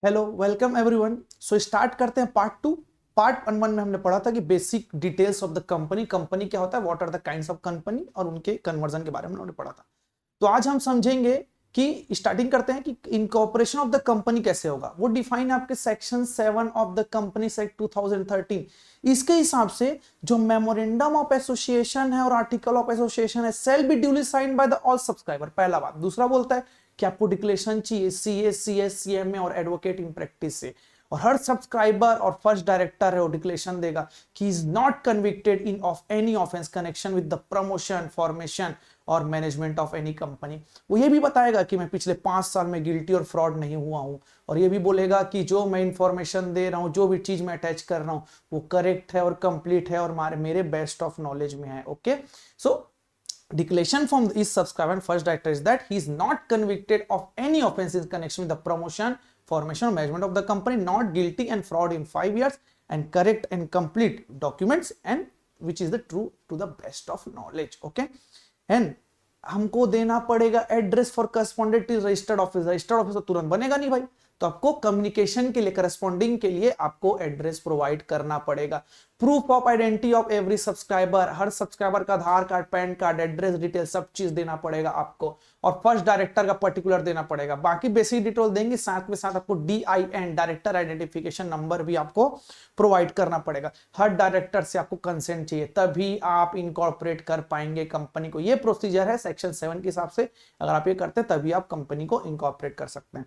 Hello welcome everyone. So start करते हैं part two. Part one में हमने पढ़ा था कि basic details of the company, company क्या होता है, what are the kinds of company और उनके कन्वर्जन के बारे में हमने पढ़ा था। तो आज हम समझेंगे कि स्टार्टिंग करते हैं कि इनकॉर्पोरेशन ऑफ द कंपनी कैसे होगा। वो डिफाइन है आपके section 7 of the company act 2013। इसके हिसाब से जो मेमोरेंडम ऑफ एसोसिएशन है और आर्टिकल ऑफ एसोसिएशन है shall be duly signed by the all subscriber, पहला बात। दूसरा बोलता है कि आपको डिक्लेरेशन चाहिए सीए, सीएस, सीएमए और एडवोकेट इन प्रैक्टिस से, और हर सब्सक्राइबर और फर्स्ट डायरेक्टर है वो डिक्लेरेशन देगा कि is not convicted in of any offence connection with the promotion, formation और मैनेजमेंट ऑफ एनी कंपनी। वो ये भी बताएगा कि मैं पिछले 5 साल में गिल्टी और फ्रॉड नहीं हुआ हूं, और ये भी बोलेगा कि जो मैं इंफॉर्मेशन दे रहा हूं, जो भी चीज मैं अटैच कर रहा हूं वो करेक्ट है और कंप्लीट है और मेरे बेस्ट ऑफ नॉलेज में है। Okay, so declaration from each subscriber and first director is that he is not convicted of any offense in connection with the promotion, formation or management of the company, not guilty and fraud in 5 years, and correct and complete documents, and which is the true to the best of knowledge. Okay, and हमको देना पड़ेगा address for correspondent to registered office. Registered office तो तुरंत बनेगा नहीं भाई, तो आपको कम्युनिकेशन के लिए, करस्पॉन्डिंग के लिए आपको एड्रेस प्रोवाइड करना पड़ेगा। Proof of identity of every subscriber, हर सब्सक्राइबर का Aadhaar card, PAN card, address detail सब चीज देना पड़ेगा आपको, और फर्स्ट डायरेक्टर का पर्टिकुलर देना पड़ेगा। बाकी बेसिक डिटेल देंगे, साथ में साथ आपको DIN, डायरेक्टर आइडेंटिफिकेशन नंबर भी आपको प्रोवाइड करना पड़ेगा। हर डायरेक्टर से आपको कंसेंट चाहिए, तभी आप इनकॉर्पोरेट कर पाएंगे कंपनी को। ये प्रोसीजर है सेक्शन 7 के हिसाब से। अगर आप ये करते हैं तभी आप कंपनी को इनकॉर्पोरेट कर सकते हैं।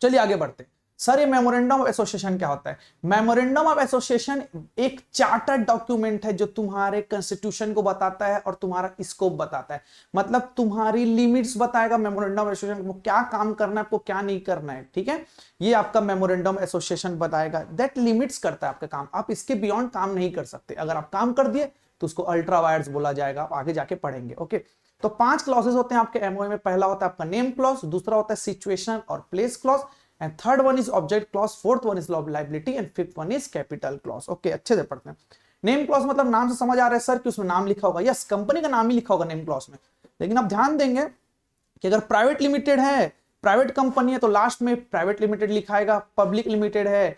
चलिए आगे बढ़ते हैं। सर ये मेमोरेंडम ऑफ एसोसिएशन क्या होता है? मेमोरेंडम ऑफ एसोसिएशन एक चार्टर्ड डॉक्यूमेंट है जो तुम्हारे कॉन्स्टिट्यूशन को बताता है और तुम्हारा स्कोप बताता है, मतलब तुम्हारी लिमिट्स बताएगा। मेमोरेंडम ऑफ एसोसिएशन को क्या काम करना है, आपको क्या नहीं करना है, ठीक है, ये आपका मेमोरेंडम एसोसिएशन बताएगा। दैट लिमिट्स करता है आपका काम, आप इसके बियॉन्ड काम नहीं कर सकते। अगर आप काम कर दिए तो उसको अल्ट्रा वायर्स बोला जाएगा, आप आगे जाके पढ़ेंगे। ओके, तो 5 क्लॉजेस होते हैं आपके एमओए में। पहला होता है आपका नेम क्लॉज, दूसरा होता है सिचुएशन और place clause, and third one is object clause, fourth one is liability, and fifth one is capital clause. Okay, अच्छे से पढ़ते हैं। नेम क्लॉज मतलब नाम से समझ आ रहा है सर कि उसमें नाम लिखा होगा, यस, कंपनी का नाम ही लिखा होगा नेम क्लॉज में। लेकिन आप ध्यान देंगे कि अगर प्राइवेट लिमिटेड है, प्राइवेट कंपनी है, तो लास्ट में प्राइवेट लिमिटेड लिखाएगा। पब्लिक लिमिटेड है,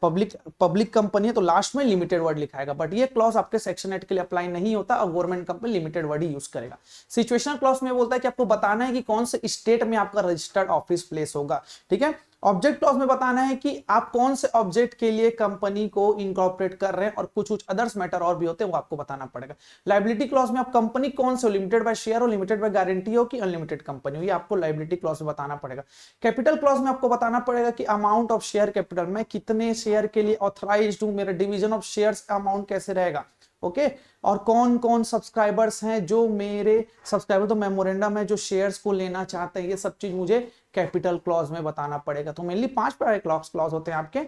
पब्लिक कंपनी है, तो लास्ट में लिमिटेड वर्ड लिखाएगा। बट ये क्लॉज आपके सेक्शन 8 के लिए अप्लाई नहीं होता, और गवर्नमेंट कंपनी लिमिटेड वर्ड ही यूज करेगा। सिचुएशनल क्लॉज में बोलता है कि आपको बताना है कि कौन से स्टेट में आपका रजिस्टर्ड ऑफिस प्लेस होगा, ठीक है। ऑब्जेक्ट क्लॉज में बताना है कि आप कौन से ऑब्जेक्ट के लिए कंपनी को इनकॉर्पोरेट कर रहे हैं, और कुछ अदर्स मैटर और भी होते हैं वो आपको बताना पड़ेगा। लायबिलिटी क्लॉज में आप कंपनी कौन से, लिमिटेड बाय शेयर हो, लिमिटेड बाय गारंटी हो कि अनलिमिटेड कंपनी हो, ये आपको लायबिलिटी क्लॉज में बताना पड़ेगा। कैपिटल क्लॉज में आपको बताना पड़ेगा कि अमाउंट ऑफ शेयर कैपिटल, मैं कितने शेयर के लिए ऑथराइज्ड हूं, मेरा डिवीजन ऑफ शेयर्स अमाउंट कैसे रहेगा। ओके, और कौन कौन सब्सक्राइबर्स हैं जो मेरे सब्सक्राइबर, तो मेमोरेंडम है, जो शेयर्स को लेना चाहते हैं, ये सब चीज मुझे कैपिटल क्लॉज में बताना पड़ेगा। तो मेनली 5 प्रकार के क्लॉज होते हैं आपके: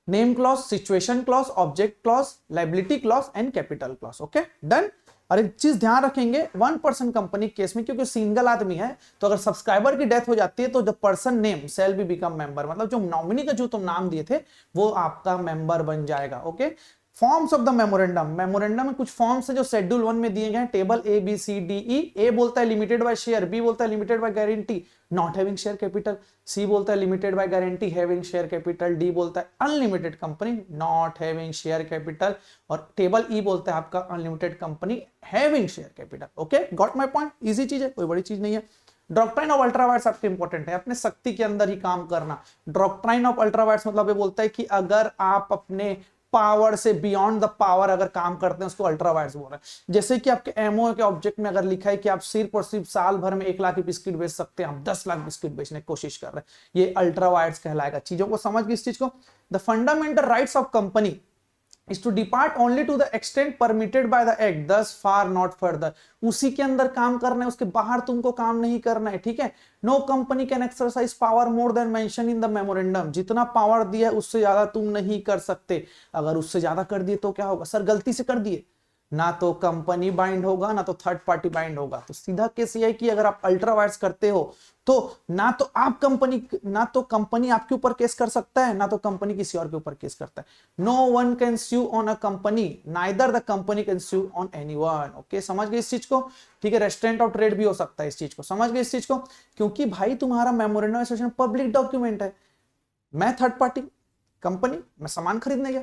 name clause, situation clause, object clause, liability clause and capital clause. Okay, done. और एक चीज ध्यान रखेंगे, 1% कंपनी केस में, क्योंकि सिंगल आदमी है, तो अगर सब्सक्राइबर की डेथ हो जाती है तो the person name shall be become member, मतलब जो नॉमिनी का जो तुम नाम दिए थे वो आपका मेंबर बन जाएगा। Okay, forms of the memorandum, memorandum में कुछ फॉर्म्स है जो शेड्यूल 1 में दिए गए हैं, टेबल ABCDE। ए बोलता है लिमिटेड बाय शेयर, बी बोलता है limited by guarantee not having share capital, C बोलता है limited by guarantee having share capital, D बोलता है unlimited company not having share capital, और टेबल ई बोलता है आपका unlimited company having share capital. Okay, got my point, easy चीज है, कोई बड़ी चीज नहीं है। डॉक्ट्राइन ऑफ अल्ट्रावायर्स आपके इंपॉर्टेंट है, अपने शक्ति के अंदर ही काम करना। डॉक्ट्राइन ऑफ अल्ट्रावायर्स मतलब ये बोलता है कि अगर आप अपने पावर से बियॉन्ड द पावर अगर काम करते हैं उसको अल्ट्रावायर्स बोल रहे हैं। जैसे कि आपके एमओ के ऑब्जेक्ट में अगर लिखा है कि आप सिर्फ और सिर्फ साल भर में 1 लाख की बिस्किट बेच सकते हैं, आप 10 लाख बिस्किट बेचने की कोशिश कर रहे हैं, ये अल्ट्रावायर्स कहलाएगा। चीजों को समझ गए इस चीज को। The fundamental rights of company is to depart only to the extent permitted by the act, thus far not further। उसी के अंदर काम करना है, उसके बाहर तुमको काम नहीं करना है, ठीक है। No company can exercise power more than mention in the memorandum, जितना पावर दिया है उससे ज्यादा तुम नहीं कर सकते। अगर उससे ज्यादा कर दिए तो क्या होगा सर, गलती से कर दिए, ना तो कंपनी बाइंड होगा ना तो थर्ड पार्टी बाइंड होगा। तो सीधा केस ये है कि अगर आप अल्ट्रा वायर्स करते हो तो ना तो कंपनी आपके ऊपर केस कर सकता है, ना तो कंपनी किसी और के ऊपर केस करता है। No one can sue on a company, neither the company can sue on anyone. Okay, समझ गए इस चीज को, ठीक है। रेस्ट्रेंट ऑफ ट्रेड भी हो सकता है इस चीज को, समझ गए इस चीज को, क्योंकि भाई तुम्हारा मेमोरेंडम एसोसिएशन पब्लिक डॉक्यूमेंट है। मैं थर्ड पार्टी कंपनी, मैं सामान खरीदने गया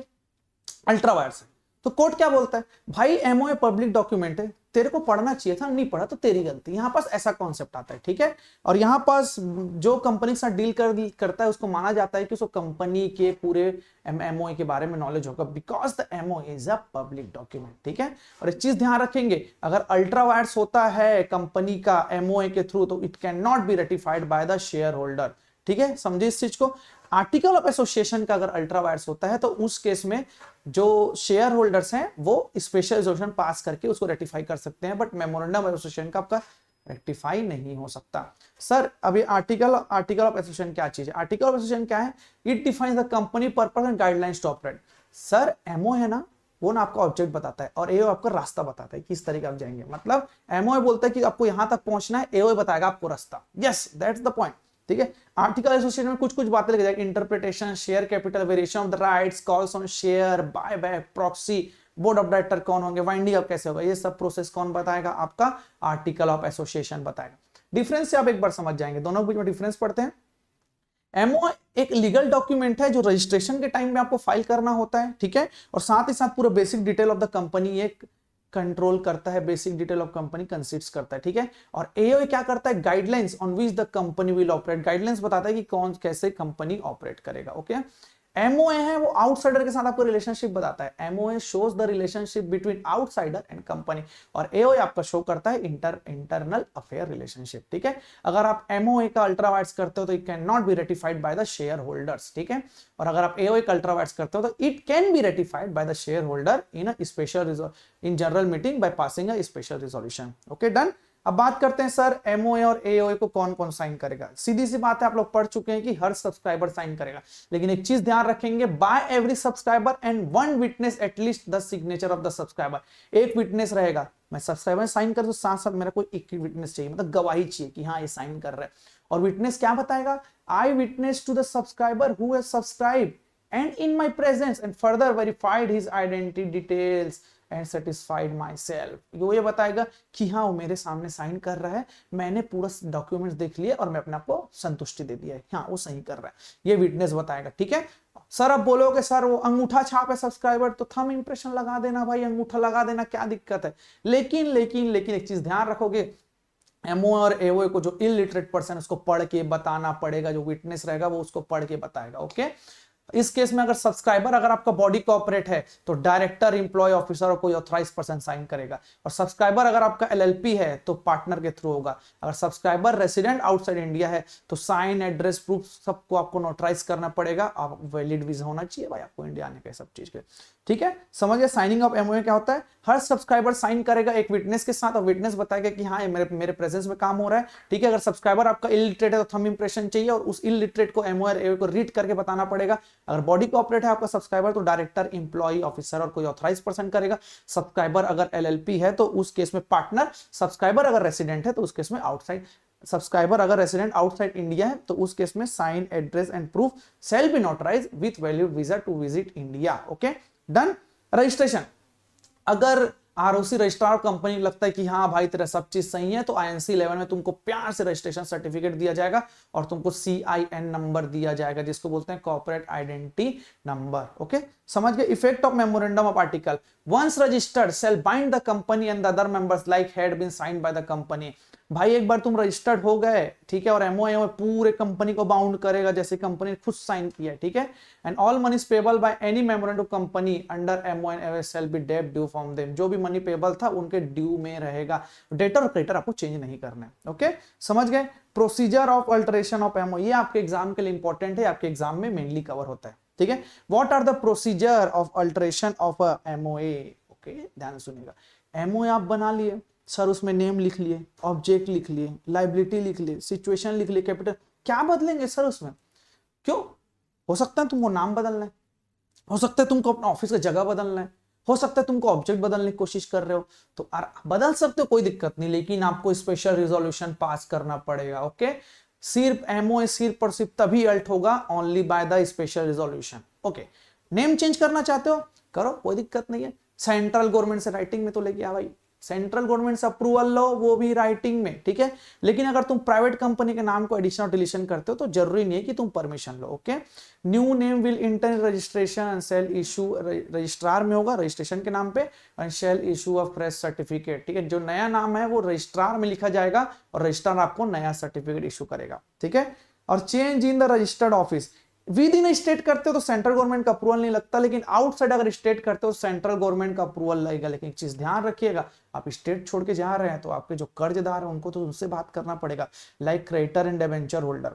अल्ट्रा वायर से, तो कोर्ट क्या बोलता है, भाई एमओए पब्लिक डॉक्यूमेंट है, तेरे को पढ़ना चाहिए था, नहीं पढ़ा तो तेरी गलती। यहाँ पास ऐसा कॉन्सेप्ट आता है, ठीक है। और यहाँ पास जो कंपनी के साथ डील करता है उसको माना जाता है कि उसको कंपनी के पूरे एमओए के बारे में नॉलेज होगा, because the MOA is a public document, ठीक है। और एक चीज ध्यान रखेंगे, अगर अल्ट्रा वायर्स होता है कंपनी का एमओए के थ्रू, तो it can not be ratified by the share holder, ठीक है, समझे इस चीज को। आर्टिकल ऑफ एसोसिएशन का अगर अल्ट्रा वायर्स होता है तो उस केस में जो शेयर होल्डर्स हैं वो स्पेशल रेजोल्यूशन पास करके उसको रेटिफाई कर सकते हैं, बट मेमोरेंडम ऑफ एसोसिएशन का आपका रेक्टिफाई नहीं हो सकता। सर अभी आर्टिकल ऑफ एसोसिएशन क्या चीज है, आर्टिकल ऑफ एसोसिएशन क्या है, it defines the company purpose and guidelines to operate. Sir MO है ना, वो ना आपका ऑब्जेक्ट बताता है और एओ आपका रास्ता बताता है किस तरीके आप जाएंगे। मतलब एमओ बोलता है कि आपको यहां तक पहुंचना है, एओ बताएगा आपको रास्ता। यस दैट्स द पॉइंट, ठीक है। आर्टिकल एसोसिएशन में कुछ बातें लिखी जाएगी, interpretation, share capital, variation of the rights, calls on share, buy back, proxy, board of director कौन होंगे, वाइंडिंग अप कैसे होगा, ये सब प्रोसेस कौन बताएगा, आपका आर्टिकल ऑफ एसोसिएशन बताएगा। डिफरेंस से आप एक बार समझ जाएंगे, दोनों के बीच में डिफरेंस पढ़ते हैं। एमओ एक लीगल डॉक्यूमेंट है जो रजिस्ट्रेशन के टाइम में आपको फाइल करना होता है, ठीक है, और साथ ही साथ पूरा basic detail of the company एक कंट्रोल करता है, basic detail of company considers करता है, ठीक है। और एओए क्या करता है, guidelines on which the company will operate, guidelines बताता है कि कौन कैसे कंपनी ऑपरेट करेगा, ओके। एमओए है वो आउटसाइडर के साथ आपको रिलेशनशिप बताता है, MOA shows the relationship between outsider and company, और एओए आपका शो करता है इंटरनल अफेयर रिलेशनशिप, ठीक है। अगर आप एमओए का अल्ट्रा वायर्स करते हो तो it can not be ratified by the share holders, ठीक है। और अगर आप एओए का अल्ट्रा वायर्स करते हो तो it can be ratified by the share holder in a special in general meeting by passing a special resolution, okay done. अब बात करते हैं सर एमओए और एओए को कौन कौन साइन करेगा। सीधी सी बात है, आप लोग पढ़ चुके हैं कि हर सब्सक्राइबर साइन करेगा, लेकिन एक चीज ध्यान रखेंगे, by every subscriber and one witness at least the signature of the subscriber, एक विटनेस रहेगा। मैं सब्सक्राइबर साइन कर, तो साथ साथ मेरा कोई एक विटनेस चाहिए, मतलब गवाही चाहिए कि हाँ ये साइन कर रहा है। और विटनेस क्या बताएगा, I witness to the subscriber who has subscribe and in my presence and further verified his identity details and satisfied myself. ये बताएगा कि हाँ वो मेरे सामने साइन कर रहा है, मैंने पूरा डॉक्यूमेंट्स देख लिया और मैं अपने आप को संतुष्टि दे दिया है, हाँ वो सही कर रहा है, ये विटनेस बताएगा, ठीक है। सर अब बोलोगे सर वो अंगूठा छाप है सब्सक्राइबर, तो थंब इंप्रेशन लगा देना भाई, अंगूठा लगा देना, क्या दिक्कत है। लेकिन लेकिन लेकिन एक चीज ध्यान रखोगे, एमओ और एओए को जो इलिटरेट पर्सन उसको पढ़ के बताना पड़ेगा, जो विटनेस रहेगा वो उसको पढ़ के बताएगा, ओके। इस केस में अगर सब्सक्राइबर अगर आपका बॉडी कॉर्पोरेट है तो डायरेक्टर, इंप्लॉय, ऑफिसर और कोई ऑथराइज पर्सन साइन करेगा। और सब्सक्राइबर अगर आपका एलएलपी है तो पार्टनर के थ्रू होगा। अगर सब्सक्राइबर रेसिडेंट आउटसाइड इंडिया है तो साइन, एड्रेस प्रूफ सबको आपको नोटराइज करना पड़ेगा, आप वैलिड वीजा होना चाहिए भाई आपको इंडिया आने के, सब चीज के, ठीक है। समझिए साइनिंग ऑफ एमओए क्या होता है, हर सब्सक्राइबर साइन करेगा एक विटनेस के साथ, और विटनेस बताएगा कि हाँ मेरे प्रेजेंस में काम हो रहा है, ठीक है। अगर सब्सक्राइबर आपका इलिटरेट है तो थंब इंप्रेशन चाहिए, और उस इलिटरेट को एमओए और एओए को रीड करके बताना पड़ेगा। अगर बॉडी कॉर्पोरेट है आपका सब्सक्राइबर तो डायरेक्टर, इंप्लॉय, ऑफिसर और कोई ऑथराइज पर्सन करेगा। सब्सक्राइबर अगर एलएलपी है तो उस केस में पार्टनर, सब्सक्राइबर अगर रेसिडेंट है तो उस केस में आउटसाइड, सब्सक्राइबर अगर रेसिडेंट आउटसाइड इंडिया है तो उस केस में sign, address and proof shall be notarize with valid visa to visit India, okay done. Registration, अगर आरओसी रजिस्ट्रार कंपनी लगता है कि हाँ भाई तेरा सब चीज सही है, तो आईएनसी 11 में तुमको प्यार से रजिस्ट्रेशन सर्टिफिकेट दिया जाएगा और तुमको CIN नंबर दिया जाएगा, जिसको बोलते हैं कॉर्पोरेट आइडेंटिटी नंबर, ओके समझ गए। Effect of memorandum of article, once registered shall bind the company and the other members like had been signed by the company. भाई एक बार तुम रजिस्टर्ड हो गए, ठीक है, और एमओए पूरे कंपनी को बाउंड करेगा जैसे कंपनी ने खुद साइन किया है, ठीक है। And all money payable by any memorandum company under MOA and AOA shall be डेब्ट ड्यू फ्रॉम देम, जो भी मनी पेबल था उनके ड्यू में रहेगा, डेटर और क्रेडिटर आपको चेंज नहीं करना है, ओके समझ गए। Procedure of alteration of MOA, ये आपके एग्जाम के लिए इंपॉर्टेंट है, आपके एग्जाम में मेनली कवर होता है, ठीक है। What are the procedure of alteration of a MOA, okay ध्यान से सुनिएगा। एमओए आप बना लिए सर, उसमें नेम लिख लिए, ऑब्जेक्ट लिख लिए, लाइबिलिटी लिख लिए, सिचुएशन लिख लिए, कैपिटल, क्या बदलेंगे सर उसमें, क्यों? हो सकता है तुमको नाम बदलना है, हो सकता है तुमको अपना ऑफिस का जगह बदलना है, हो सकता है तुमको ऑब्जेक्ट बदलने की कोशिश कर रहे हो, तो बदल सकते हो, कोई दिक्कत नहीं, लेकिन आपको स्पेशल रिजोल्यूशन पास करना पड़ेगा, ओके। सिर्फ एमओए सिर्फ और सिर्फ तभी अल्ट होगा only by the special resolution, okay. Name change करना चाहते हो करो, कोई दिक्कत नहीं है, सेंट्रल गवर्नमेंट से राइटिंग में तो लेके आ भाई, सेंट्रल गवर्नमेंट से अप्रूवल लो, वो भी राइटिंग में, ठीक है। लेकिन अगर तुम प्राइवेट कंपनी के नाम को एडिशन और डिलीशन करते हो तो जरूरी नहीं है कि तुम परमिशन लो, okay. New name will enter registration and shall issue, रजिस्ट्रार में होगा रजिस्ट्रेशन के नाम पे, and shall issue a fresh certificate, ठीक है। जो नया नाम है वो रजिस्ट्रार में लिखा जाएगा और रजिस्ट्रार आपको नया सर्टिफिकेट इशू करेगा, ठीक है। और change in the registered office, with in state करते हो तो सेंट्रल गवर्नमेंट का अप्रूवल नहीं लगता, लेकिन आउटसाइड अगर स्टेट करते हो सेंट्रल गवर्नमेंट का अप्रूवल लगेगा। लेकिन एक चीज ध्यान रखिएगा, आप स्टेट छोड़ के जा रहे हैं तो आपके जो कर्जदार है उनको तो उनसे बात करना पड़ेगा, like creditor and debenture holder,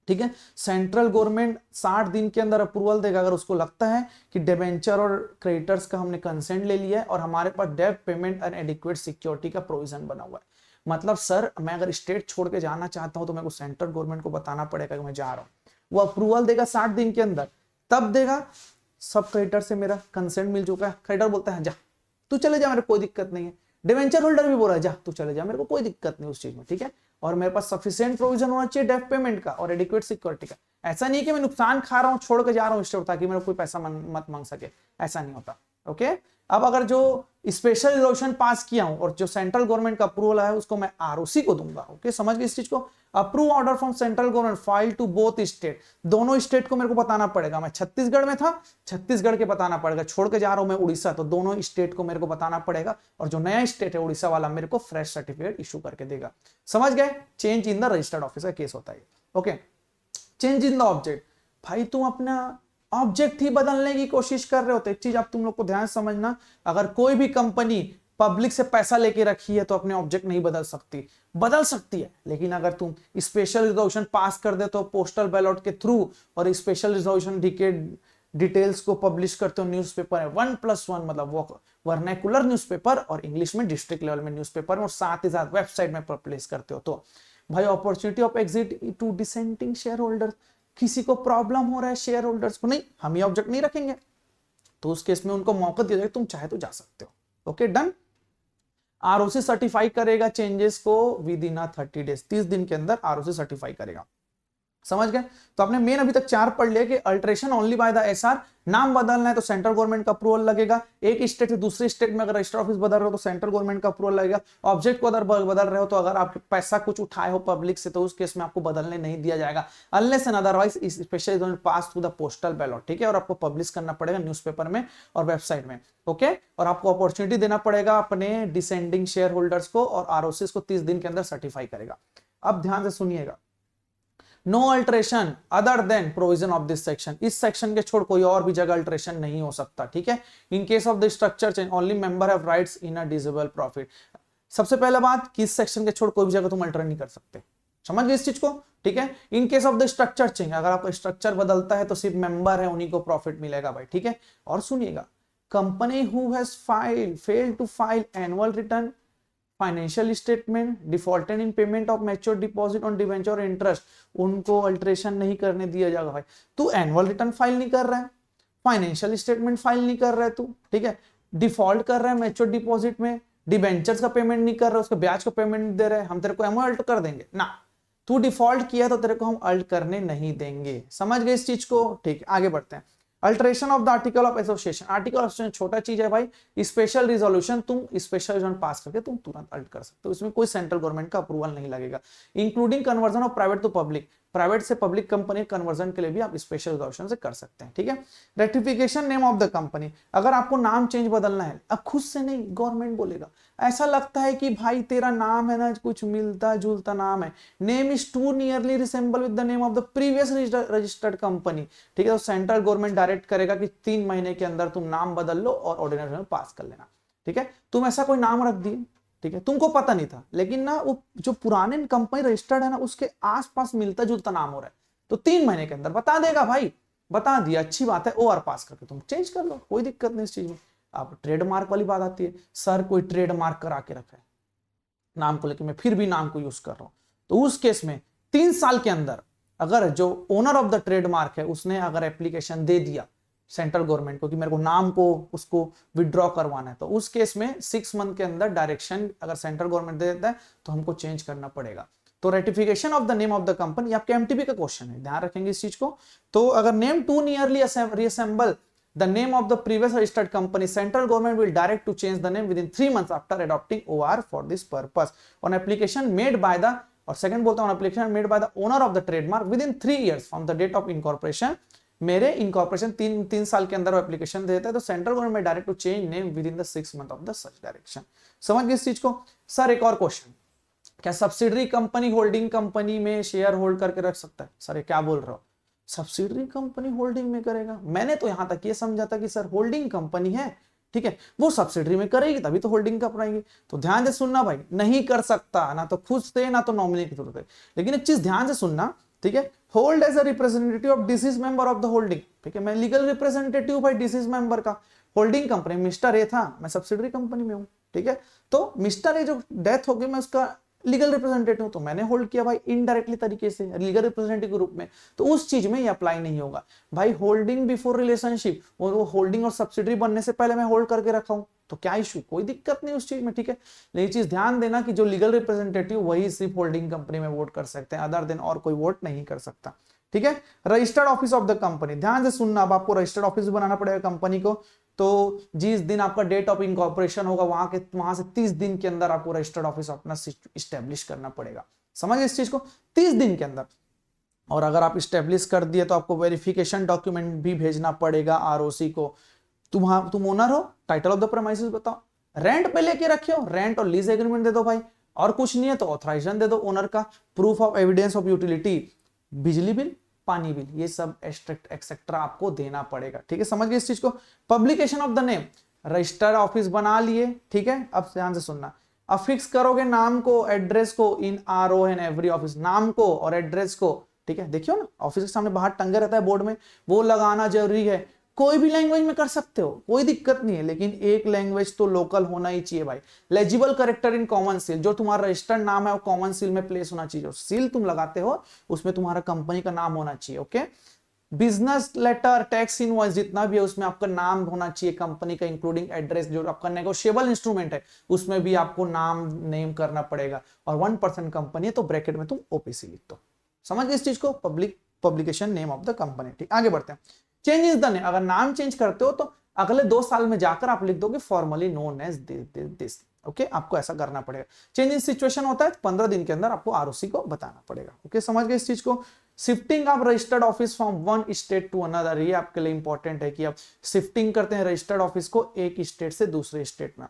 ठीक है। सेंट्रल गवर्नमेंट 60 दिन के अंदर अप्रूवल देगा अगर उसको लगता है कि डिबेंचर और क्रेडिटर्स का हमने कंसेंट ले लिया है और हमारे पास डेब्ट पेमेंट एंड एडिक्वेट सिक्योरिटी का प्रोविजन बना हुआ है। मतलब सर मैं अगर स्टेट छोड़ के जाना चाहता हूं तो मेरे को सेंट्रल गवर्नमेंट को बताना पड़ेगा कि मैं जा रहा हूं, वो अप्रूवल देगा 60 दिन के अंदर, तब देगा। सब क्रेडिटर से मेरा कंसेंट मिल चुका है, क्रेडिटर बोलता है जा तू चले जा, मेरे कोई दिक्कत नहीं है। डिवेंचर होल्डर भी बोल रहा है जा तू चले जा, मेरे को कोई दिक्कत नहीं उस चीज में, ठीक है। और मेरे पास सफिशिएंट प्रोविजन होना चाहिए डेब्ट पेमेंट का और एडिक्वेट सिक्योरिटी का। ऐसा नहीं है कि मैं नुकसान खा रहा हूं छोड़ के जा रहा हूं स्टेट ताकि मेरा कोई पैसा मत मांग सके, ऐसा नहीं होता, ओके। अब अगर जो स्पेशल रिजोल्यूशन पास किया हूं और जो सेंट्रल गवर्नमेंट का अप्रूवल है उसको मैं आरओसी को दूंगा, ओके। समझ गए इस चीज को। Approve order from central government file to both state, दोनों स्टेट को मेरे को बताना पड़ेगा। मैं छत्तीसगढ़ में था, छत्तीसगढ़ के बताना पड़ेगा, छोड़ के जा रहा हूं मैं उड़ीसा, तो दोनों स्टेट को मेरे को बताना पड़ेगा। और जो नया स्टेट है उड़ीसा वाला मेरे को फ्रेश सर्टिफिकेट इशू करके देगा। समझ गए, change in the registered office का केस होता है, okay. Change in the object, भाई तुम अपना ऑब्जेक्ट ही बदलने की कोशिश कर रहे हो तो एक चीज आप तुम लोग को ध्यान समझना, अगर कोई भी कंपनी पब्लिक से पैसा लेके रखी है तो अपने ऑब्जेक्ट नहीं बदल सकती है। लेकिन अगर तुम स्पेशल रिजोल्यूशन पास कर दे तो पोस्टल बैलॉट के थ्रू और स्पेशल रिजोल्यूशन डिटेल्स को पब्लिश करते हो न्यूज़पेपर है 1+1 मतलब वो वर्नैकुलर न्यूज़पेपर और इंग्लिश में डिस्ट्रिक्ट लेवल में न्यूज़पेपर और साथ ही साथ वेबसाइट में पब्लिश करते हो तो भाई opportunity of exit to dissenting share holder, किसी को प्रॉब्लम हो रहा है शेयर होल्डर्स को, नहीं हम ये ऑब्जेक्ट नहीं रखेंगे तो उस केस में उनको मौका दिया जाएगा, तुम चाहे तो जा सकते हो, ओके डन। आरओसी सर्टिफाई करेगा चेंजेस को विद इन 30 डेज, 30 दिन के अंदर आरओसी सर्टिफाई करेगा। समझ गए। तो आपने मेन अभी तक 4 पढ़ लिया कि alteration only by the SR, नाम बदलना है तो सेंट्रल गवर्नमेंट का अप्रूवल लगेगा। एक स्टेट से दूसरे स्टेट में अगर रजिस्टर ऑफिस बदल रहे हो तो सेंट्रल गवर्नमेंट का अप्रूवल लगेगा। ऑब्जेक्ट को अगर बदल रहे हो तो अगर आप पैसा कुछ उठाए हो पब्लिक से तो उस केस में आपको बदलने नहीं दिया जाएगा unless and otherwise special pass through the postal ballot, ठीक है। और आपको पब्लिश करना पड़ेगा न्यूज़पेपर में और वेबसाइट में, ओके। और आपको अपॉर्चुनिटी देना पड़ेगा अपने डिसेंडिंग शेयर होल्डर्स को और आरओसी को 30 दिन के अंदर सर्टिफाई करेगा। अब ध्यान से सुनिएगा, no alteration other than provision of this section, इस सेक्शन के छोड़ कोई और भी जगह अल्टरेशन नहीं हो सकता, ठीक है। In case of the structure change only member have rights in a divisible profit. सबसे पहला बात कि इस सेक्शन के छोड़ कोई भी जगह तुम अल्टर नहीं कर सकते, समझ गए इस चीज को, ठीक है। In case of the structure change, अगर आपका स्ट्रक्चर बदलता है तो सिर्फ मेंबर है उन्हीं को प्रॉफिट मिलेगा भाई, ठीक है। और सुनिएगा, company who has failed to file annual return, financial statement, defaulted in payment of mature deposit on debenture और इंटरेस्ट, उनको अल्टरेशन नहीं करने दिया जाएगा भाई। तू एनुअल रिटर्न फाइल नहीं कर रहा है, फाइनेंशियल स्टेटमेंट फाइल नहीं कर रहा है तू, ठीक है, डिफॉल्ट कर रहा है मैच्योर डिपॉजिट में, डिबेंचर्स का पेमेंट नहीं कर रहा है, उसका ब्याज का पेमेंट नहीं दे रहे हैं, हम तेरे को एमओ अल्ट कर देंगे ना। तू डिफॉल्ट किया तो तेरे को हम अल्ट करने नहीं देंगे, समझ गए इस चीज को, ठीक है। आगे बढ़ते हैं। Alteration of the article of association, article of association छोटा चीज है भाई, स्पेशल रिजोल्यूशन तुम स्पेशल रिजोल्यूशन पास करके तुम तुरंत अल्ट कर सकते हो, इसमें कोई सेंट्रल गवर्नमेंट का अप्रूवल नहीं लगेगा। Including conversion of private to public, private से पब्लिक कंपनी कन्वर्जन के लिए भी आप स्पेशल रिजोल्यूशन से कर सकते हैं, ठीक है। Rectification name of the company, अगर आपको नाम चेंज बदलना है, अब खुद से नहीं गवर्नमेंट बोलेगा, ऐसा लगता है कि भाई तेरा नाम है ना कुछ मिलता जुलता नाम है, name is too nearly resemble with the name of the previous registered company, ठीक है। तो सेंट्रल गवर्नमेंट डायरेक्ट करेगा कि 3 महीने के अंदर तुम नाम बदल लो और ऑर्डिनरी में पास कर लेना, ठीक है। तुम ऐसा कोई नाम रख दिए, ठीक है, तुमको पता नहीं था, लेकिन ना वो जो पुराने कंपनी रजिस्टर्ड है ना उसके आसपास मिलता जुलता नाम हो रहा है, तो 3 महीने के अंदर बता देगा भाई, बता दिया अच्छी बात है, ओआर पास करके तुम चेंज कर लो, कोई दिक्कत नहीं इस चीज में। अब ट्रेडमार्क वाली बात आती है, सर कोई ट्रेडमार्क करा के रखा है नाम को लेकर, मैं फिर भी नाम को यूज कर रहा हूं, तो उस केस में 3 साल के अंदर अगर जो ओनर ऑफ द ट्रेडमार्क है उसने अगर एप्लीकेशन दे दिया सेंट्रल गवर्नमेंट को कि मेरे को नाम को उसको विड्रॉ करवाना है, तो उस केस में 6 मंथ के अंदर डायरेक्शन अगर सेंट्रल गवर्नमेंट दे देता है तो हमको चेंज करना पड़ेगा। तो rectification of the name of the company आपके एमटीबी का क्वेश्चन है, ध्यान रखेंगे इस चीज को। तो अगर name to nearly resemble the name of the previous registered company, central government will direct to change the name within 3 months after adopting OR for this purpose on application made by the, और second बोलता हूं application made by the owner of the trademark with in 3 years from the date of incorporation. मेरे incorporation 3 साल के अंदर वो application देता है तो central government direct to change name within the 6 months of the such direction. समझ गए इस चीज को? सर एक और क्वेश्चन, क्या सब्सिडरी कंपनी होल्डिंग कंपनी में शेयर होल्ड करके रख सकता है? सर क्या बोल रहे हो, सब्सिडरी कंपनी होल्डिंग में करेगा? मैंने तो यहां तक ये समझा था कि सर होल्डिंग कंपनी है, ठीक है, वो सब्सिडरी में करेगी तभी तो होल्डिंग का अपनाएगी। तो ध्यान से सुनना भाई, नहीं कर सकता, ना तो खुद से ना तो नॉमिनी की जरूरत है। लेकिन एक चीज ध्यान से सुनना, ठीक है, hold as a representative of deceased member of the holding, ठीक है, मैं लीगल रिप्रेजेंटेटिव भाई डिसीज मेंबर का। होल्डिंग कंपनी मिस्टर ए था, मैं सब्सिडरी कंपनी में हूं, ठीक है, तो मिस्टर ए जो डेथ हो गई मैं उसका लीगल रिप्रेजेंटेटिव, तो मैंने होल्ड किया भाई इनडायरेक्टली तरीके से लीगल रिप्रेजेंटेटिव के रूप में, तो उस चीज में ये अप्लाई नहीं होगा भाई। होल्डिंग बिफोर रिलेशनशिप, और वो होल्डिंग और सब्सिडरी बनने से पहले मैं होल्ड करके रखा हूं तो क्या इशू, कोई दिक्कत नहीं उस चीज में, ठीक है। लेकिन चीज ध्यान देना कि जो लीगल रिप्रेजेंटेटिव वही सिर्फ होल्डिंग कंपनी में वोट कर सकते हैं, अदर देन और कोई वोट नहीं कर सकता, ठीक है। Registered office of the company, ध्यान से सुनना, अब आपको रजिस्टर्ड ऑफिस बनाना पड़ेगा कंपनी को, तो जिस दिन आपका डेट ऑफ इनकॉर्पोरेशन होगा वहां से 30 दिन के अंदर आपको रजिस्टर्ड ऑफिस अपना इस्टेब्लिश करना पड़ेगा। समझ इस चीज को, 30 दिन के अंदर। और अगर आप इस्टेब्लिश कर दिए तो आपको वेरिफिकेशन डॉक्यूमेंट भी भेजना पड़ेगा ROC को। तुम ओनर हो, टाइटल ऑफ द प्रेमाइसेस बताओ, रेंट पे लेके रखे हो, रेंट और लीज एग्रीमेंट दे दो भाई, और कुछ नहीं है तो ऑथराइजेशन दे दो ओनर का, proof of evidence of utility, बिजली बिल, पानी बिल, ये सब एक्सेट्रा आपको देना पड़ेगा, ठीक है। समझ गए इस चीज को। Publication of the name, registered office बना लिए, ठीक है। अब ध्यान से सुनना, अब फिक्स करोगे नाम को, एड्रेस को इन RO एंड एवरी ऑफिस, नाम को और एड्रेस को, ठीक है। देखियो ना ऑफिस के सामने बाहर टंगे रहता है बोर्ड में, वो लगाना जरूरी है। कोई भी लैंग्वेज में कर सकते हो, कोई दिक्कत नहीं है, लेकिन एक लैंग्वेज तो लोकल होना ही चाहिए भाई। Legible character in common seal, जो तुम्हारा रजिस्टर्ड नाम है वो कॉमन सील में प्लेस होना चाहिए, सील तुम लगाते हो उसमें तुम्हारा कंपनी का नाम होना चाहिए, okay. Business letter, tax invoice, जितना भी है उसमें आपका नाम होना चाहिए कंपनी का, इंक्लूडिंग एड्रेस, जो आपका नेगोशिएबल इंस्ट्रूमेंट है उसमें भी आपको नाम नेम करना पड़ेगा, और 1% कंपनी है तो ब्रैकेट में तुम OPC लिख दो। समझ गए इस चीज को, publication name of the company, ठीक। आगे बढ़ते हैं। चेंज इज द नेम, अगर नाम चेंज करते हो तो अगले 2 साल में जाकर आप लिख दोगे formerly known as this, okay. आपको ऐसा करना पड़ेगा। चेंज इन सिचुएशन होता है 15 दिन के अंदर आपको ROC को बताना पड़ेगा, ओके। समझ गए इस चीज को। Shifting of registered office from one state to another, ये आपके लिए इंपॉर्टेंट है कि आप शिफ्टिंग करते हैं रजिस्टर्ड ऑफिस को एक स्टेट से दूसरे स्टेट में।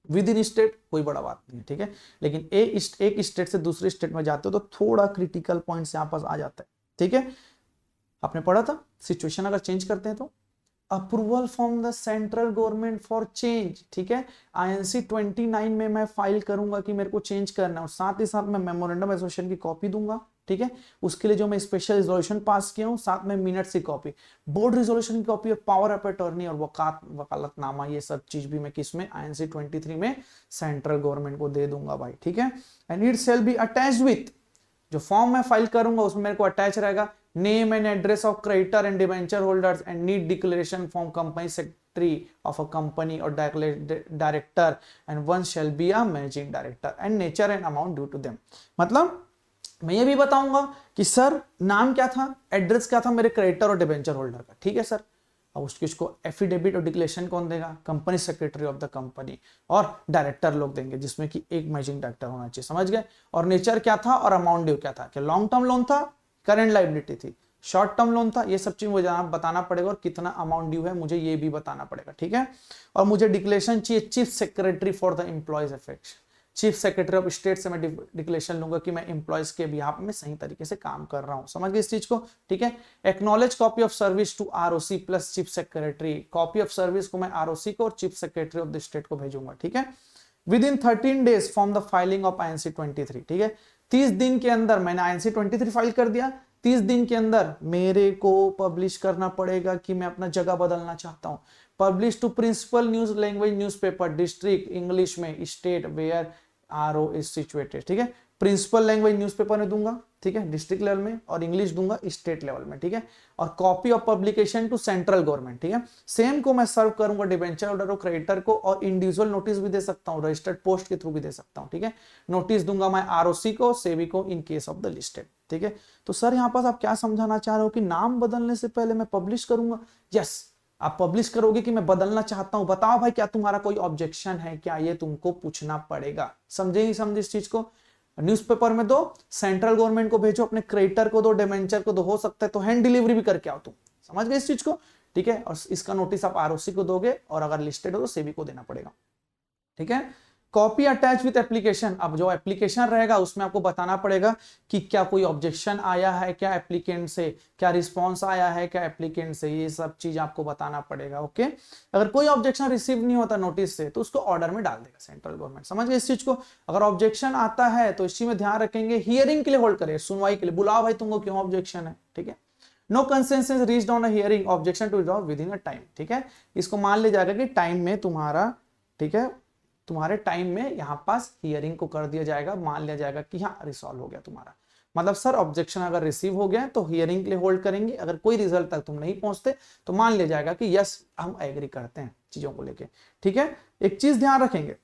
विद इन स्टेट कोई बड़ा बात नहीं है, ठीक है, लेकिन एक स्टेट से दूसरे स्टेट में जाते हो तो थोड़ा क्रिटिकल पॉइंट्स यहाँ पास आ जाता है, ठीक है। आपने पढ़ा था सिचुएशन अगर चेंज करते हैं तो approval from the central government for change, ठीक है। INC 29 में मैं फाइल करूंगा कि मेरे को चेंज करना है, और साथ ही साथ मैं मेमोरेंडम एसोसिएशन की कॉपी दूंगा, ठीक है। उसके लिए जो मैं स्पेशल रिजोल्यूशन पास किया हूं, साथ में मिनट्स की कॉपी, बोर्ड रिजोल्यूशन की कॉपी, और पावर ऑफ अटॉर्नी और वकालतनामा, ये सब चीज भी मैं किसमें INC 23 में सेंट्रल गवर्नमेंट को दे दूंगा भाई, ठीक है। And it shall be attached with, जो फॉर्म मैं फाइल करूंगा उसमें मेरे को अटैच रहेगा name and address of creditor and debenture holders and need declaration from company secretary of a company और director, and one shall be a managing director, and nature and amount due to them. मतलब मैं ये भी बताऊंगा कि sir नाम क्या था, एड्रेस क्या था मेरे क्रेडिटर और डिबेंचर होल्डर का, ठीक है सर। अब उसको एफिडेविट और डिक्लेरेशन कौन देगा, company secretary of the company, और डायरेक्टर लोग देंगे जिसमें कि एक मैनेजिंग डायरेक्टर होना चाहिए, समझ गए। और नेचर क्या था और अमाउंट ड्यू क्या था, कि लॉन्ग टर्म लोन था, करंट लायबिलिटी थी, शॉर्ट टर्म लोन था, ये सब चीज मुझे बताना पड़ेगा, और कितना अमाउंट ड्यू है मुझे ये भी बताना पड़ेगा, ठीक है। और मुझे डिक्लेरेशन चाहिए chief secretary for the employees affect, chief secretary of state से मैं डिक्लेरेशन लूंगा कि मैं एम्प्लॉयज के बिहाफ में सही तरीके से काम कर रहा हूं, समझ गए इस चीज को, ठीक है। Acknowledge copy of service to ROC plus chief secretary, copy of service को मैं ROC को और chief secretary of the state को भेजूंगा, ठीक है। Within 13 days from the filing of INC 23, ठीक है। 30 दिन के अंदर मैंने INC 23 फाइल कर दिया, 30 दिन के अंदर मेरे को पब्लिश करना पड़ेगा कि मैं अपना जगह बदलना चाहता हूं। Publish to principal news language newspaper district English में state where RO is situated, ठीक है। प्रिंसिपल लैंग्वेज न्यूज़पेपर में दूंगा, ठीक है, डिस्ट्रिक्ट लेवल में, और इंग्लिश दूंगा स्टेट लेवल में, ठीक है। और copy of publication to central government, ठीक है। सेम को मैं सर्व करूंगा डिबेंचर होल्डर और क्रेडिटर को, और इंडिविजुअल नोटिस भी दे सकता हूं, रजिस्टर्ड पोस्ट के थ्रू भी दे सकता हूं, ठीक है। नोटिस दूंगा मैं ROC को, सेबी को in case of the listed, ठीक है। तो सर यहाँ पास आप क्या समझाना चाह रहे हो कि नाम बदलने से पहले मैं पब्लिश करूंगा? यस, आप पब्लिश करोगे कि मैं बदलना चाहता हूं, बताओ भाई क्या तुम्हारा कोई ऑब्जेक्शन है क्या, ये तुमको पूछना पड़ेगा। समझे ही समझे इस चीज को। न्यूज़पेपर में दो, सेंट्रल गवर्नमेंट को भेजो, अपने क्रेडिटर को दो, डिबेंचर को दो, हो सकता है तो हैंड डिलीवरी भी करके आओ तुम। समझ गए इस चीज को, ठीक है। और इसका नोटिस आप आरओसी को दोगे, और अगर लिस्टेड हो तो सेबी को देना पड़ेगा, ठीक है। कॉपी अटैच विद एप्लीकेशन, अब जो एप्लीकेशन रहेगा उसमें आपको बताना पड़ेगा कि क्या कोई ऑब्जेक्शन आया है क्या एप्लीकेंट से, क्या रिस्पांस आया है क्या एप्लीकेंट से, ये सब चीज आपको बताना पड़ेगा, ओके। अगर कोई ऑब्जेक्शन रिसीव नहीं होता नोटिस से तो उसको ऑर्डर में डाल देगा सेंट्रल गवर्नमेंट। समझ गए इस चीज को। अगर ऑब्जेक्शन आता है तो इस चीज में ध्यान रखेंगे, हियरिंग के लिए होल्ड करें, सुनवाई के लिए बुलाओ भाई तुमको क्यों ऑब्जेक्शन है, ठीक है। No consensus reached on a hearing, objection to withdraw within a time, ठीक है। इसको मान लिया जाएगा कि टाइम में तुम्हारा, ठीक है, तुम्हारे टाइम में यहाँ पास हियरिंग को कर दिया जाएगा, मान लिया जाएगा कि हाँ रिसॉल्व हो गया तुम्हारा। मतलब सर ऑब्जेक्शन अगर रिसीव हो गया तो हियरिंग के लिए होल्ड करेंगे, अगर कोई रिजल्ट तक तुम नहीं पहुंचते तो मान लिया जाएगा कि यस हम एग्री करते हैं चीजों को लेके, ठीक है। एक चीज ध्यान रखेंगे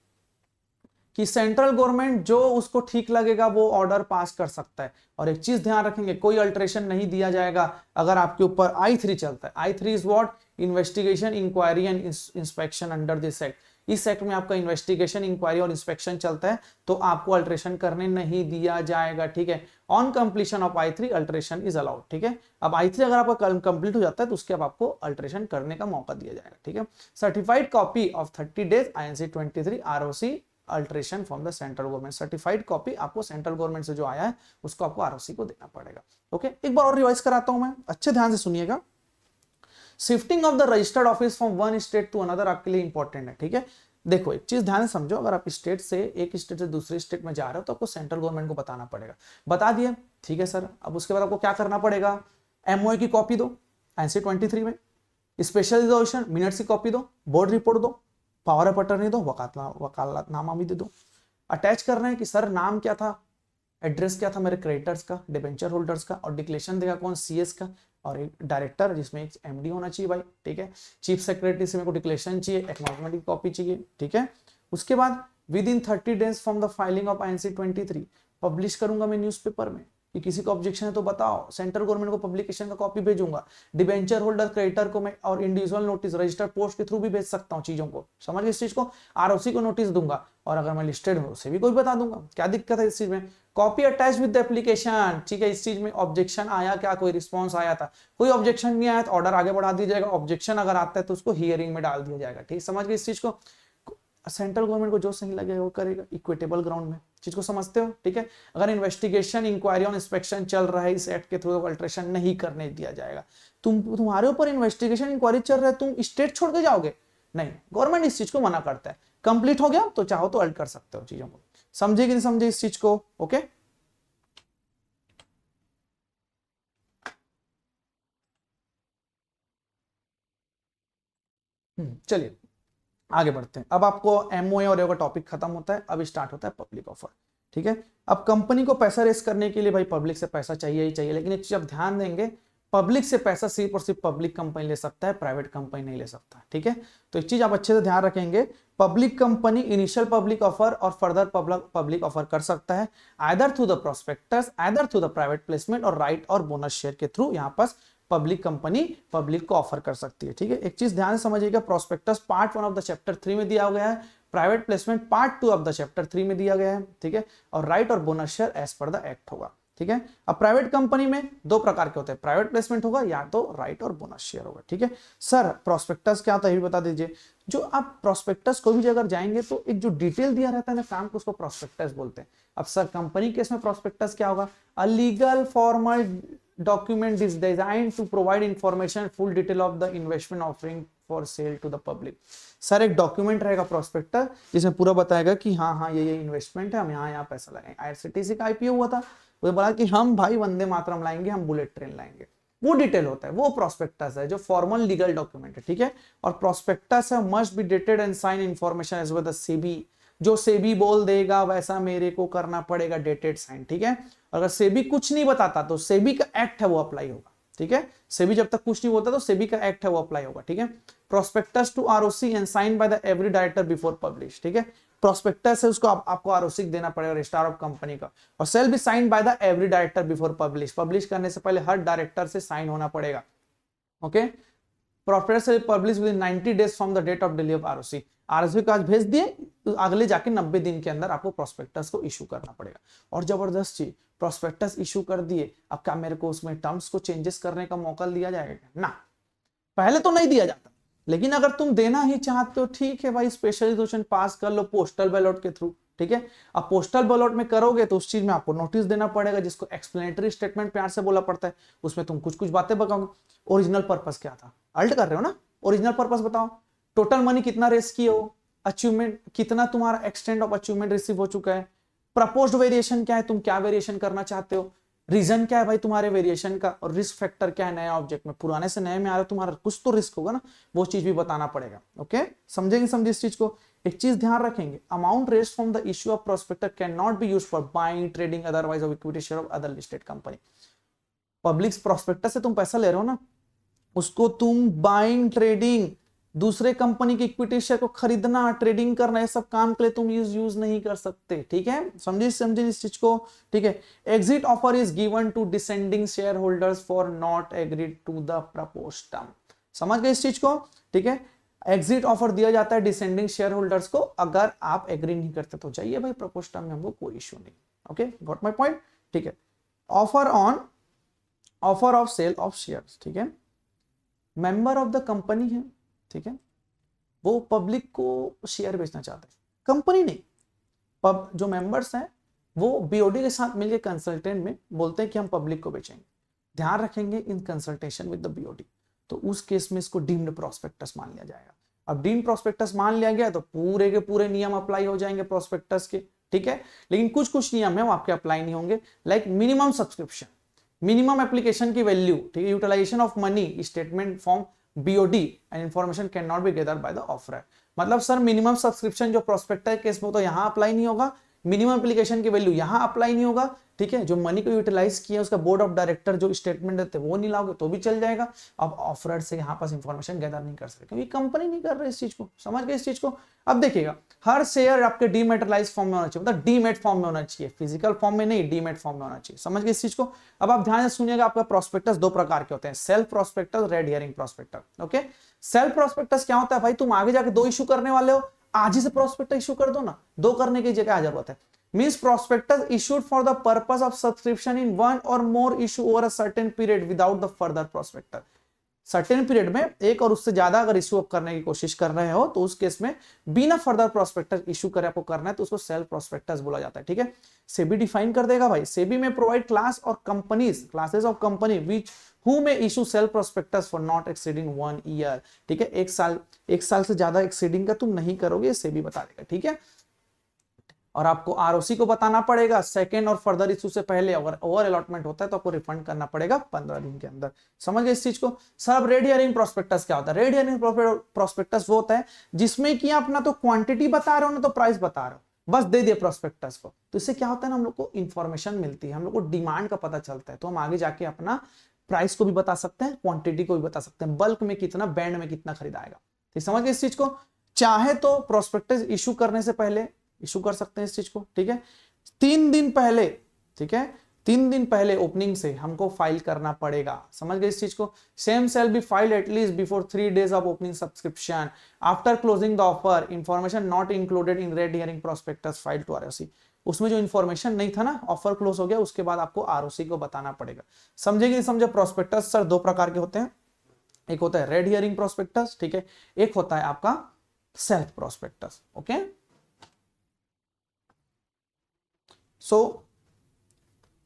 कि सेंट्रल गवर्नमेंट जो उसको ठीक लगेगा वो ऑर्डर पास कर सकता है। और एक चीज ध्यान रखेंगे, कोई अल्टरेशन नहीं दिया जाएगा अगर आपके ऊपर I3 चलता है। I3 is what, investigation, inquiry and inspection under this act. इस एक्ट में आपका इन्वेस्टिगेशन, इंक्वायरी और इंस्पेक्शन चलता है, तो आपको अल्टरेशन करने नहीं दिया जाएगा, ठीक है। On completion of I3 alteration is allowed, ठीक है। अब I3 अगर आपका कंप्लीट हो जाता है तो उसके अब आपको अल्टरेशन करने का मौका दिया जाएगा, ठीक है। Certified copy of 30 days INC 23 ROC alteration from the central government, certified copy आपको सेंट्रल गवर्नमेंट से जो आया है उसको आपको आरओसी को देना पड़ेगा, ओके। एक बार और रिवाइज कराता हूं मैं, अच्छे ध्यान से सुनिएगा। Shifting of the registered office from one state to another आपके लिए इंपॉर्टेंट है, ठीक है। देखो एक चीज ध्यान से समझो, अगर आप स्टेट से एक स्टेट से दूसरे स्टेट में जा रहे हो तो आपको सेंट्रल गवर्नमेंट को बताना पड़ेगा। बता दिए, ठीक है सर। अब उसके बाद आपको क्या करना पड़ेगा, एमओए की कॉपी दो INC 23 में, स्पेशल रिजोल्यूशन मिनट्स की कॉपी दो, बोर्ड रिपोर्ट दो, पावर ऑफ अटर्नी दो, वकालतनामा भी दे दो। अटैच करना है कि सर नाम क्या था, एड्रेस क्या था मेरे क्रेडिटर्स का, डिबेंचर होल्डर्स का, और डिक्लेरेशन देगा कौन, CS का, और एक डायरेक्टर जिसमें एक MD होना चाहिए भाई, ठीक है। चीफ सेक्रेटरी से मेरे को डिक्लेरेशन चाहिए, एक्नॉलेजमेंट की कॉपी चाहिए, ठीक है। उसके बाद with in 30 days from the filing of INC 23 publish करूंगा मैं न्यूज़पेपर में कि किसी को ऑब्जेक्शन है तो बताओ, सेंट्रल गवर्नमेंट को पब्लिकेशन का कॉपी भेजूंगा, डिबेंचर होल्डर क्रेडिटर को मैं और इंडिविजुअल नोटिस रजिस्टर्ड पोस्ट के थ्रू भी भेज सकता हूं चीजों को। समझ गए इस चीज को। ROC को नोटिस दूंगा, और अगर मैं लिस्टेड हूं उसे भी कोई बता दूंगा, क्या दिक्कत है इस चीज में। Copy attach with the application, ठीक है। इस चीज में ऑब्जेक्शन आया क्या, कोई रिस्पॉन्स आया था, कोई ऑब्जेक्शन नहीं आया तो ऑर्डर आगे बढ़ा दिया जाएगा, ऑब्जेक्शन अगर आता है तो उसको हियरिंग में डाल दिया जाएगा, ठीक। समझ गए इस चीज को। सेंट्रल गवर्नमेंट को जो सही लगेगा वो करेगा, इक्विटेबल ग्राउंड में, चीज को समझते हो, ठीक है। अगर इन्वेस्टिगेशन, इंक्वायरी और इंस्पेक्शन चल रहा है इस एक्ट के थ्रू, अल्टरेशन नहीं करने दिया जाएगा। तुम्हारे ऊपर इन्वेस्टिगेशन, इंक्वायरी चल रहा है, तुम स्टेट छोड़ के जाओगे नहीं, गवर्नमेंट इस चीज को मना करता है। कंप्लीट हो गया तो चाहो तो अल्ट कर सकते हो चीजों को। समझे कि नहीं समझे इस चीज को, ओके। चलिए आगे बढ़ते हैं। अब आपको MOA और का टॉपिक खत्म होता है, अब स्टार्ट होता है पब्लिक ऑफर, ठीक है। अब कंपनी को पैसा रेस करने के लिए भाई पब्लिक से पैसा चाहिए ही चाहिए, लेकिन एक चीज आप ध्यान देंगे, पब्लिक से पैसा सिर्फ और सिर्फ पब्लिक कंपनी ले सकता है, प्राइवेट कंपनी नहीं ले सकता, ठीक है। तो एक चीज आप अच्छे से ध्यान रखेंगे, public company initial public offer और फर्दर पब्लिक ऑफर कर सकता है, either through the prospectus, either through the private placement, और राइट और बोनस शेयर के थ्रू यहाँ पास पब्लिक कंपनी पब्लिक को ऑफर कर सकती है, ठीक है। एक चीज ध्यान से समझिएगा, prospectus part 1 of the chapter 3 में दिया गया है, private placement part 2 of the chapter 3 में दिया गया है, ठीक है। और राइट और bonus share as per the act होगा, ठीक है। अब प्राइवेट कंपनी में दो प्रकार के होते हैं, प्राइवेट प्लेसमेंट होगा या तो राइट और बोनस शेयर होगा, ठीक है। सर प्रोस्पेक्टस क्या होता है ये भी बता दीजिए। जो आप प्रोस्पेक्टस को भी अगर जाएंगे तो एक जो डिटेल दिया रहता है ना काम को, उसको प्रोस्पेक्टस बोलते हैं। अब सर कंपनी केस में प्रोस्पेक्टस क्या होगा, a legal formal document is designed to provide information full detail of the investment offering for sale to the public। Sir एक डॉक्यूमेंट रहेगा प्रोस्पेक्टर जिसमें पूरा बताएगा कि हाँ हाँ ये इन्वेस्टमेंट है, हम यहाँ पैसा लगाएंगे। IRCTC का IPO हुआ था, वो बोला कि हम भाई वंदे मातरम लाएंगे, हम बुलेट ट्रेन लाएंगे, वो डिटेल होता है, वो प्रोस्पेक्टस है जो फॉर्मल लीगल डॉक्यूमेंट है, ठीक है। और प्रोस्पेक्टस है must be dated and sign information as well the SEBI, जो सेबी बोल देगा वैसा मेरे को करना पड़ेगा, डेटेड साइन, ठीक है। अगर सेबी कुछ नहीं बताता तो सेबी का एक्ट है वो अप्लाई होगा, ठीक है। सेबी जब तक कुछ नहीं बोलता तो सेबी का एक्ट है वो अप्लाई होगा, ठीक है। Prospectus to ROC and sign by the every director before publish, ठीक है। प्रोस्पेक्टस है उसको आपको ROC देना पड़ेगा रजिस्ट्रार ऑफ कंपनी का, और shall be sign by the every director before publish, publish करने से पहले हर डायरेक्टर से साइन होना पड़ेगा, ओके। प्रोस्पेक्टस से publish within 90 days from the date of delivery of ROC. ROC को आज भेज दिए तो अगले जाके 90 दिन के अंदर आपको प्रोस्पेक्टस को इशू करना पड़ेगा। और जबरदस्त चीज, प्रोस्पेक्टस इशू कर दिए, अब क्या मेरे को उसमें टर्म्स को चेंजेस करने का मौका दिया जाएगा? ना, पहले तो नहीं दिया जाता, लेकिन अगर तुम देना ही चाहते हो ठीक है भाई, स्पेशल रेजोल्यूशन पास कर लो पोस्टल बैलेट के थ्रू, ठीक है। अब पोस्टल बैलेट में करोगे तो उस चीज में आपको नोटिस देना पड़ेगा, जिसको एक्सप्लेनेटरी स्टेटमेंट प्यार से बोला पड़ता है। उसमें तुम कुछ कुछ बातें बताओगे, ओरिजिनल पर्पस क्या था, अल्ट कर रहे हो ना, ओरिजिनल पर्पस बताओ, टोटल मनी कितना रेस किए हो, अचीवमेंट कितना, तुम्हारा एक्सटेंड ऑफ अचीवमेंट रिसीव हो चुका है, प्रपोज्ड वेरिएशन क्या है, तुम क्या वेरिएशन करना चाहते हो, रीजन क्या है भाई तुम्हारे वेरिएशन का, और रिस्क फैक्टर क्या है नया ऑब्जेक्ट में, पुराने से नए में आ रहा है तुम्हारा कुछ तो रिस्क होगा ना, वो चीज भी बताना पड़ेगा। ओके, समझेंगे समझे इस चीज को। एक चीज ध्यान रखेंगे, amount raised from the issue of prospectus can not be used for buying, trading otherwise of equity share of other listed company. Public prospectus से तुम पैसा ले रहे हो ना, उसको तुम बाइंग, ट्रेडिंग, दूसरे कंपनी की इक्विटी शेयर को खरीदना, ट्रेडिंग करना, ये सब काम के लिए तुम यूज नहीं कर सकते, ठीक है। समझे इस चीज को, ठीक है। Exit offer is given to dissenting share holders for not agreed to the proposed term. समझ गए इस चीज को, ठीक है। एग्जिट ऑफर दिया जाता है डिसेंडिंग शेयर होल्डर्स को, अगर आप एग्री नहीं करते तो जाइए भाई प्रपोज्ड टर्म में, हमको कोई इश्यू नहीं। ओके, गॉट माय पॉइंट, ठीक है। Offer of sale of shares, ठीक है। मेंबर ऑफ द कंपनी है, ठीक है, वो पब्लिक को शेयर बेचना चाहते हैं, कंपनी नहीं, जो मेंबर्स हैं वो बीओडी के साथ मिलकर कंसल्टेंट में बोलते हैं कि हम पब्लिक को बेचेंगे। ध्यान रखेंगे in consultation with the BOD, तो उस केस में इसको डीम्ड प्रोस्पेक्टस मान लिया जाएगा। अब डीम्ड प्रोस्पेक्टस मान लिया गया तो पूरे के पूरे नियम अप्लाई हो जाएंगे प्रोस्पेक्टस के, ठीक है। लेकिन कुछ कुछ नियम है वो आपके अप्लाई नहीं होंगे, like minimum subscription, minimum application की वैल्यू, ठीक है, utilisation of money, statement form BOD and information can not be gathered by the offeror. मतलब सर मिनिमम सब्सक्रिप्शन जो प्रोस्पेक्टस केस में तो यहां अप्लाई नहीं होगा, मिनिमम एप्लीकेशन की वैल्यू यहां अप्लाई नहीं होगा, ठीक है। जो मनी को यूटिलाइज किया उसका बोर्ड ऑफ डायरेक्टर जो स्टेटमेंट देते हैं वो नहीं लाओगे तो भी चल जाएगा। अब ऑफरर से यहाँ पास इंफॉर्मेशन गैदर नहीं कर सकते क्योंकि कंपनी नहीं कर रही इस चीज को, समझ गए इस चीज को। अब देखिएगा, हर शेयर आपके डीमेटेरियलाइज फॉर्म में होना चाहिए, मतलब डीमेट फॉर्म में होना चाहिए, फिजिकल फॉर्म में नहीं, डीमेट फॉर्म में होना चाहिए, समझ गए इस चीज को। अब आप ध्यान से सुनिएगा, आपका प्रोस्पेक्टस दो प्रकार के होते हैं, self prospectus, red herring prospectus. Okay, self prospectus क्या होता है भाई, तुम आगे जाके दो इशू करने वाले हो, आज ही से प्रोस्पेक्टस इशू कर दो ना, दो करने की जगह आ जरूरत है। Means prospectus issued for the purpose of subscription in one or more issue over a certain period without the further prospectus। Certain period में एक और उससे ज्यादा अगर इशू करने की कोशिश कर रहे हो तो उस केस में बिना फर्दर प्रोस्पेक्टस इशू करे आपको करना है तो उसको सेल्फ प्रोस्पेक्टस बोला जाता है, ठीक है। सेबी डिफाइन कर देगा भाई, सेबी में प्रोवाइड क्लास और companies, classes of company which who में issue self prospectus for not exceeding 1 year, ठीक है। एक साल से ज्यादा एक्सीडिंग का तुम नहीं करोगे, सेबी बता देगा, ठीक है। और आपको आरओसी को बताना पड़ेगा सेकेंड और फर्दर इशू से पहले, अगर ओवर अलॉटमेंट होता है तो आपको रिफंड करना पड़ेगा 15 दिन के अंदर, समझ गए इस चीज को। सब रेड हियरिंग प्रोस्पेक्टस क्या होता है, रेड हियरिंग प्रोस्पेक्टस वो होता है जिसमें कि आप ना तो क्वांटिटी बता रहे हो ना तो प्राइस बता रहे हो, बस दे दिए प्रोस्पेक्टस को, तो इससे क्या होता है ना, हम लोग को इंफॉर्मेशन मिलती है, हम लोग को डिमांड का पता चलता है, तो हम आगे जाके अपना प्राइस को भी बता सकते हैं, क्वांटिटी को भी बता सकते हैं, बल्क में कितना, बैंड में कितना खरीदाएगा, तो समझ गए इस चीज को। चाहे तो प्रोस्पेक्टस इशू करने से पहले इशू कर सकते हैं इस चीज को, ठीक है। 3 दिन पहले, ठीक है, 3 दिन पहले ओपनिंग से हमको फाइल करना पड़ेगा, समझ गए इस चीज को। Same shall be filed at least before 3 days of opening subscription after closing the offer, information not included in red herring prospectus file to ROC. उसमें जो इंफॉर्मेशन नहीं था ना, ऑफर क्लोज हो गया उसके बाद आपको आरओसी को बताना पड़ेगा, समझेगी समझे। प्रोस्पेक्टस सर दो प्रकार के होते हैं, एक होता है रेड हियरिंग प्रोस्पेक्टस, ठीक है, एक होता है आपका self prospectus. Okay, so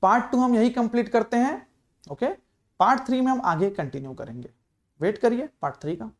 part 2 हम यही कंप्लीट करते हैं, ओके। पार्ट 3 में हम आगे कंटिन्यू करेंगे, वेट करिए पार्ट 3 का।